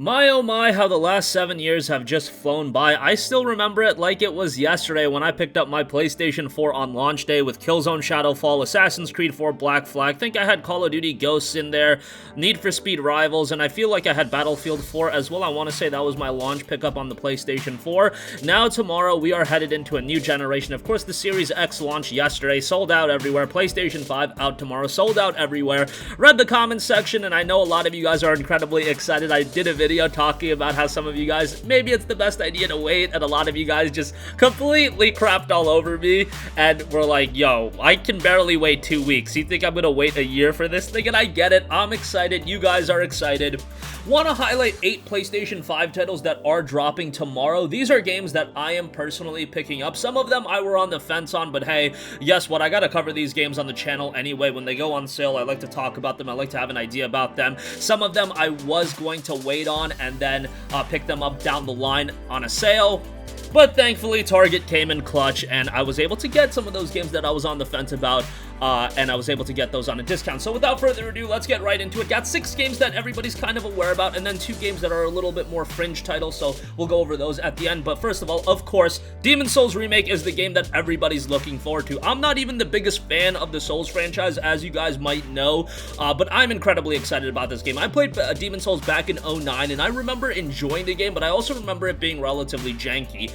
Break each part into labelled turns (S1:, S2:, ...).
S1: My oh my, how the last 7 years have just flown by. I still remember it like it was yesterday when I picked up my PlayStation 4 on launch day with Killzone Shadowfall, Assassin's Creed 4 Black Flag. I think I had Call of Duty Ghosts in there, Need for Speed Rivals, and I feel like I had Battlefield 4 as well. I want to say that was my launch pickup on the PlayStation 4. Now tomorrow we are headed into a new generation. Of course, the Series X launched yesterday, sold out everywhere. PlayStation 5 out tomorrow, sold out everywhere. Read the comments section, and I know a lot of you guys are incredibly excited. I did a video talking about how some of you guys, maybe it's the best idea to wait, and a lot of you guys just completely crapped all over me, and we're like, yo, I can barely wait 2 weeks. You think I'm gonna wait a year for this thing? And I get it. I'm excited. You guys are excited. Want to highlight 8 PlayStation 5 titles that are dropping tomorrow. These are games that I am personally picking up. Some of them I were on the fence on, but hey, guess what? I gotta cover these games on the channel anyway. When they go on sale, I like to talk about them. I like to have an idea about them. Some of them I was going to wait on and then pick them up down the line on a sale. But thankfully, Target came in clutch, and I was able to get some of those games that I was on the fence about, and I was able to get those on a discount. So without further ado, let's get right into it. Got 6 games that everybody's kind of aware about, and then 2 games that are a little bit more fringe titles, so we'll go over those at the end. But first of all, of course, Demon's Souls Remake is the game that everybody's looking forward to. I'm not even the biggest fan of the Souls franchise, as you guys might know, but I'm incredibly excited about this game. I played Demon's Souls back in 09, and I remember enjoying the game, but I also remember it being relatively janky.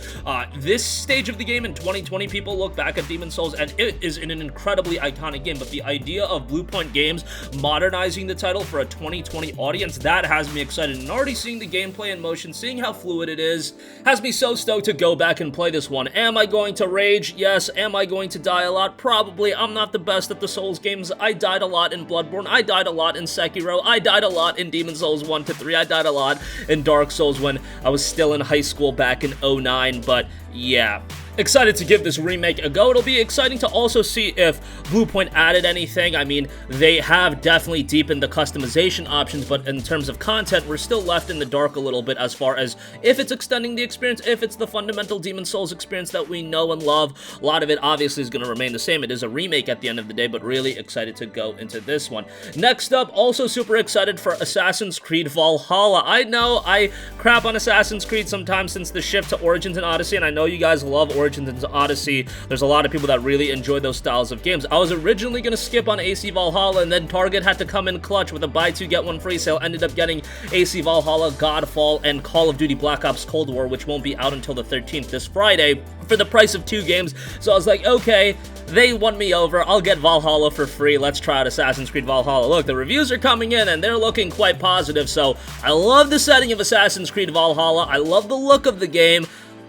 S1: This stage of the game in 2020, people look back at Demon's Souls, and it is in an incredibly iconic game, but the idea of Bluepoint Games modernizing the title for a 2020 audience, that has me excited, and already seeing the gameplay in motion, seeing how fluid it is, has me so stoked to go back and play this one. Am I going to rage? Yes. Am I going to die a lot? Probably. I'm not the best at the Souls games. I died a lot in Bloodborne. I died a lot in Sekiro. I died a lot in Demon's Souls 1 to 3. I died a lot in Dark Souls when I was still in high school back in 09, but yeah. Excited to give this remake a go. It'll be exciting to also see if Bluepoint added anything. I mean, they have definitely deepened the customization options, but in terms of content, we're still left in the dark a little bit as far as if it's extending the experience, if it's the fundamental Demon's Souls experience that we know and love. A lot of it obviously is going to remain the same. It is a remake at the end of the day, but really excited to go into this one. Next up, also super excited for Assassin's Creed Valhalla. I know I crap on Assassin's Creed sometimes since the shift to Origins and Odyssey, and I know you guys love Origins and Odyssey. There's a lot of people that really enjoy those styles of games. I was originally going to skip on AC Valhalla, and then Target had to come in clutch with a buy 2 get 1 free sale. Ended up getting AC Valhalla, Godfall, and Call of Duty Black Ops Cold War, which won't be out until the 13th, this Friday, for the price of 2 games. So I was like, okay, they won me over. I'll get Valhalla for free. Let's try out Assassin's Creed Valhalla. Look, the reviews are coming in, and they're looking quite positive, so I love the setting of Assassin's Creed Valhalla. I love the look of the game.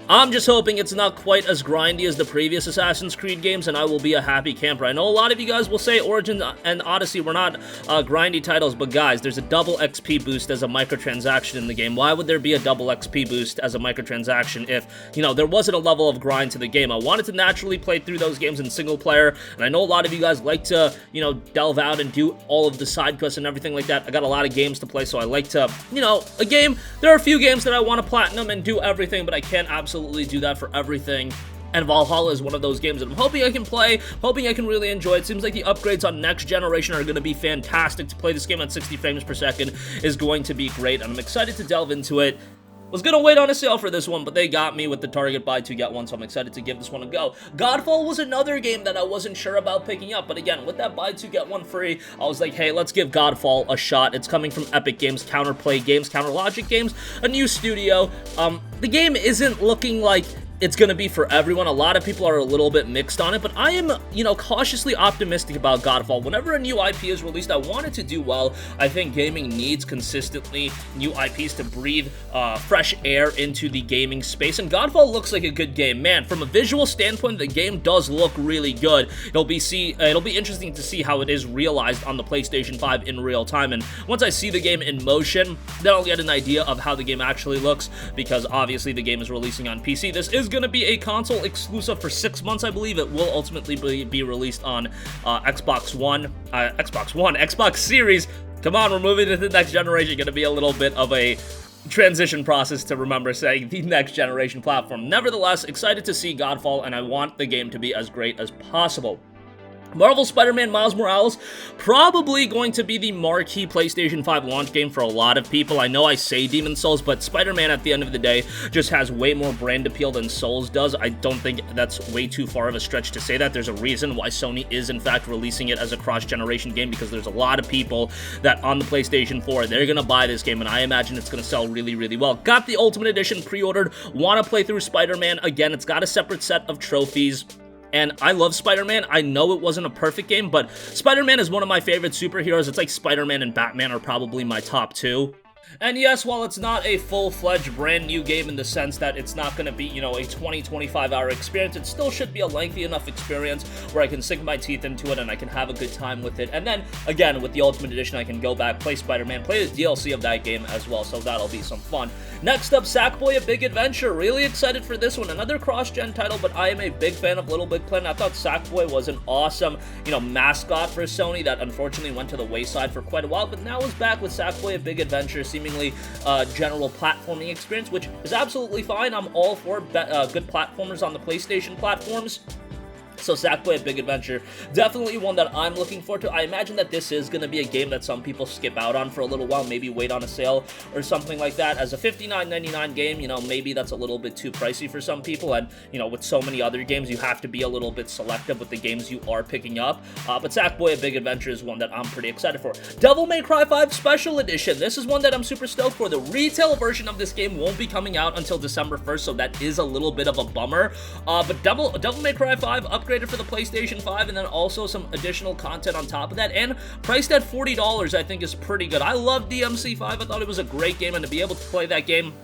S1: I'm just hoping it's not quite as grindy as the previous Assassin's Creed games, and I will be a happy camper. I know a lot of you guys will say Origin and Odyssey were not grindy titles, but guys, there's a double XP boost as a microtransaction in the game. Why would there be a double XP boost as a microtransaction if, you know, there wasn't a level of grind to the game? I wanted to naturally play through those games in single player, and I know a lot of you guys like to, you know, delve out and do all of the side quests and everything like that. I got a lot of games to play, so I like to, you know, there are a few games that I want to platinum and do everything, but I can't absolutely do that for everything, and Valhalla is one of those games that I'm hoping I can play, hoping I can really enjoy. It seems like the upgrades on next generation are going to be fantastic. To play this game at 60 frames per second is going to be great, and I'm excited to delve into it. Was gonna wait on a sale for this one, but they got me with the Target buy 2 get 1, so I'm excited to give this one a go. Godfall was another game that I wasn't sure about picking up, but again, with that buy 2 get 1 free, I was like, hey, let's give Godfall a shot. It's coming from Epic Games, Counterplay Games, Counterlogic Games, a new studio. The game isn't looking like it's going to be for everyone. A lot of people are a little bit mixed on it, but I am, you know, cautiously optimistic about Godfall. Whenever a new IP is released, I want it to do well. I think gaming needs consistently new IPs to breathe fresh air into the gaming space, and Godfall looks like a good game. Man, from a visual standpoint, the game does look really good. It'll be interesting to see how it is realized on the PlayStation 5 in real time, and once I see the game in motion, then I'll get an idea of how the game actually looks, because obviously the game is releasing on PC. This is going to be a console exclusive for 6 months, I believe. It will ultimately be released on Xbox Series. Come on, we're moving to the next generation. Going to be a little bit of a transition process to remember saying the next generation platform. Nevertheless, excited to see Godfall, and I want the game to be as great as possible. Marvel Spider-Man Miles Morales, probably going to be the marquee PlayStation 5 launch game for a lot of people. I know I say Demon's Souls, but Spider-Man at the end of the day just has way more brand appeal than Souls does. I don't think that's way too far of a stretch to say that. There's a reason why Sony is in fact releasing it as a cross-generation game, because there's a lot of people that on the PlayStation 4, they're gonna buy this game, and I imagine it's gonna sell really, really well. Got the Ultimate Edition pre-ordered, want to play through Spider-Man. Again, it's got a separate set of trophies. And I love Spider-Man. I know it wasn't a perfect game, but Spider-Man is one of my favorite superheroes. It's like Spider-Man and Batman are probably my top two. And yes, while it's not a full-fledged brand new game in the sense that it's not going to be, you know, a 20-25 hour experience, it still should be a lengthy enough experience where I can sink my teeth into it and I can have a good time with it. And then, again, with the Ultimate Edition, I can go back, play Spider-Man, play the DLC of that game as well, so that'll be some fun. Next up, Sackboy: A Big Adventure. Really excited for this one. Another cross-gen title, but I am a big fan of Little Big Planet. I thought Sackboy was an awesome, you know, mascot for Sony that unfortunately went to the wayside for quite a while, but now is back with Sackboy: A Big Adventure, seemingly general platforming experience, which is absolutely fine. I'm all for good platformers on the PlayStation platforms. So Sackboy: A Big Adventure, definitely one that I'm looking forward to. I imagine that this is going to be a game that some people skip out on for a little while, maybe wait on a sale or something like that. As a $59.99 game, you know, maybe that's a little bit too pricey for some people, and, you know, with so many other games, you have to be a little bit selective with the games you are picking up. But Sackboy: A Big Adventure is one that I'm pretty excited for. Devil May Cry 5 Special Edition. This is one that I'm super stoked for. The retail version of this game won't be coming out until December 1st, so that is a little bit of a bummer. But Devil May Cry 5 upgraded for the PlayStation 5, and then also some additional content on top of that, and priced at $40, I think is pretty good. I love DMC5. I thought it was a great game, and to be able to play that game,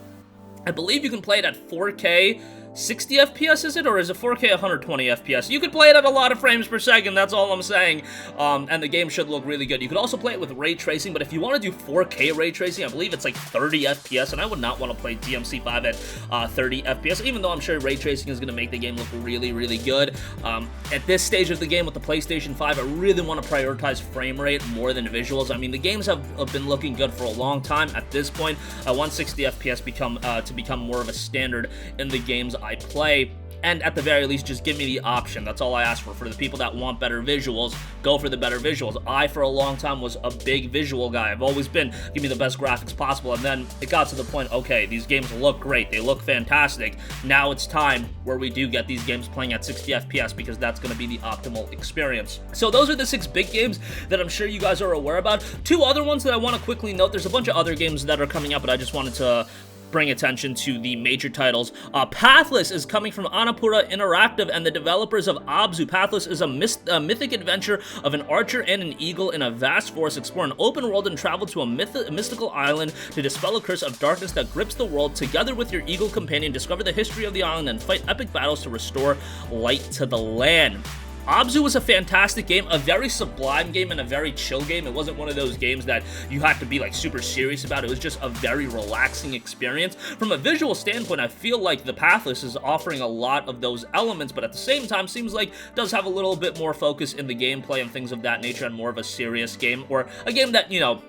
S1: I believe you can play it at 4K 60 FPS, is it? Or is it 4K 120 FPS? You could play it at a lot of frames per second, that's all I'm saying. And the game should look really good. You could also play it with ray tracing, but if you want to do 4K ray tracing, I believe it's like 30 FPS, and I would not want to play DMC5 at 30 FPS, even though I'm sure ray tracing is going to make the game look really, really good. At this stage of the game with the PlayStation 5, I really want to prioritize frame rate more than visuals. I mean, the games have been looking good for a long time. At this point, I want 60 FPS to become more of a standard in the games I play, and at the very least, just give me the option. That's all I ask for. For the people that want better visuals, go for the better visuals. I, for a long time, was a big visual guy. I've always been, give me the best graphics possible, and then it got to the point, okay, these games look great, they look fantastic. Now it's time where we do get these games playing at 60 FPS, because that's going to be the optimal experience. So those are the 6 big games that I'm sure you guys are aware about. 2 other ones that I want to quickly note. There's a bunch of other games that are coming out, but I just wanted to bring attention to the major titles. Pathless is coming from Annapurna Interactive and the developers of Abzu. Pathless is a mythic adventure of an archer and an eagle in a vast forest. Explore an open world and travel to a mystical island to dispel a curse of darkness that grips the world. Together with your eagle companion, discover the history of the island and fight epic battles to restore light to the land. Abzu was a fantastic game, a very sublime game and a very chill game. It wasn't one of those games that you had to be like super serious about. It was just a very relaxing experience. From a visual standpoint, I feel like the Pathless is offering a lot of those elements, but at the same time seems like it does have a little bit more focus in the gameplay and things of that nature, and more of a serious game, or a game that, you know,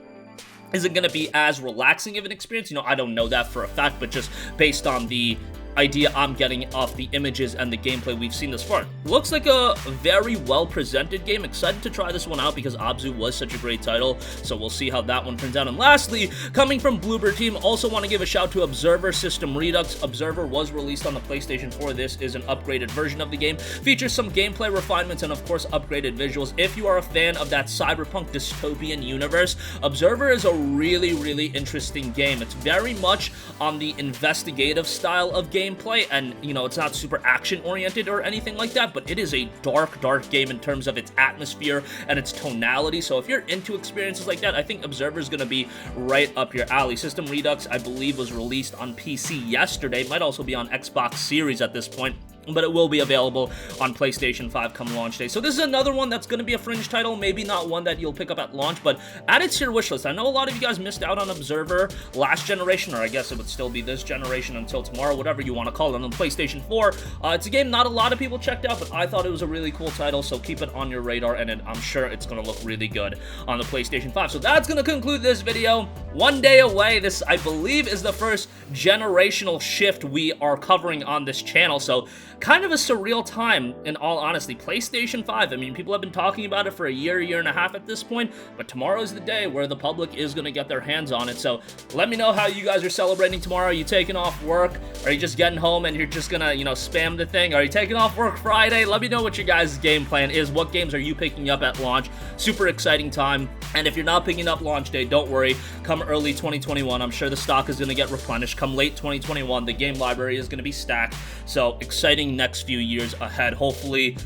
S1: isn't going to be as relaxing of an experience. You know, I don't know that for a fact, but just based on the idea I'm getting off the images and the gameplay we've seen thus far. Looks like a very well-presented game. Excited to try this one out because Abzu was such a great title, so we'll see how that one turns out. And lastly, coming from Bloober Team, also want to give a shout to Observer System Redux. Observer was released on the PlayStation 4. This is an upgraded version of the game. Features some gameplay refinements and, of course, upgraded visuals. If you are a fan of that cyberpunk dystopian universe, Observer is a really, really interesting game. It's very much on the investigative style of gameplay, and, you know, it's not super action-oriented or anything like that, but it is a dark, dark game in terms of its atmosphere and its tonality. So if you're into experiences like that, I think Observer is going to be right up your alley. System Redux, I believe, was released on PC yesterday. Might also be on Xbox Series at this point, but it will be available on PlayStation 5 come launch day. So this is another one that's going to be a Fringe title, maybe not one that you'll pick up at launch, but add it to your wish list. I know a lot of you guys missed out on Observer last generation, or I guess it would still be this generation until tomorrow, whatever you want to call it, on the PlayStation 4. It's a game not a lot of people checked out, but I thought it was a really cool title, so keep it on your radar, and I'm sure it's going to look really good on the PlayStation 5. So that's going to conclude this video. One day away. This, I believe, is the first generational shift we are covering on this channel, so kind of a surreal time, in all honesty. PlayStation 5, I mean, people have been talking about it for a year and a half at this point, but tomorrow's the day where the public is going to get their hands on it. So let me know how you guys are celebrating tomorrow. Are you taking off work? Are you just getting home and you're just gonna, spam the thing? Are you taking off work Friday? Let me know what your guys' game plan is. What games are you picking up at launch? Super exciting time. And if you're not picking up launch day, don't worry. Come early 2021, I'm sure the stock is going to get replenished. Come late 2021, the game library is going to be stacked. So exciting next few years ahead. Hopefully,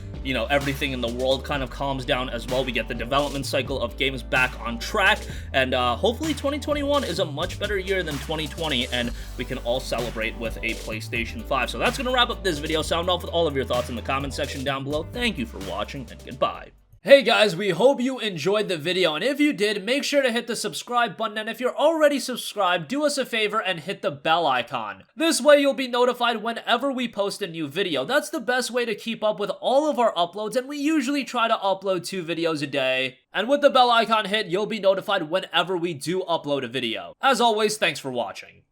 S1: everything in the world kind of calms down as well. We get the development cycle of games back on track, and hopefully 2021 is a much better year than 2020, and we can all celebrate with a PlayStation 5. So that's going to wrap up this video. Sound off with all of your thoughts in the comment section down below. Thank you for watching, and goodbye. Hey guys, we hope you enjoyed the video, and if you did, make sure to hit the subscribe button, and if you're already subscribed, do us a favor and hit the bell icon. This way you'll be notified whenever we post a new video. That's the best way to keep up with all of our uploads, and we usually try to upload 2 videos a day. And with the bell icon hit, you'll be notified whenever we do upload a video. As always, thanks for watching.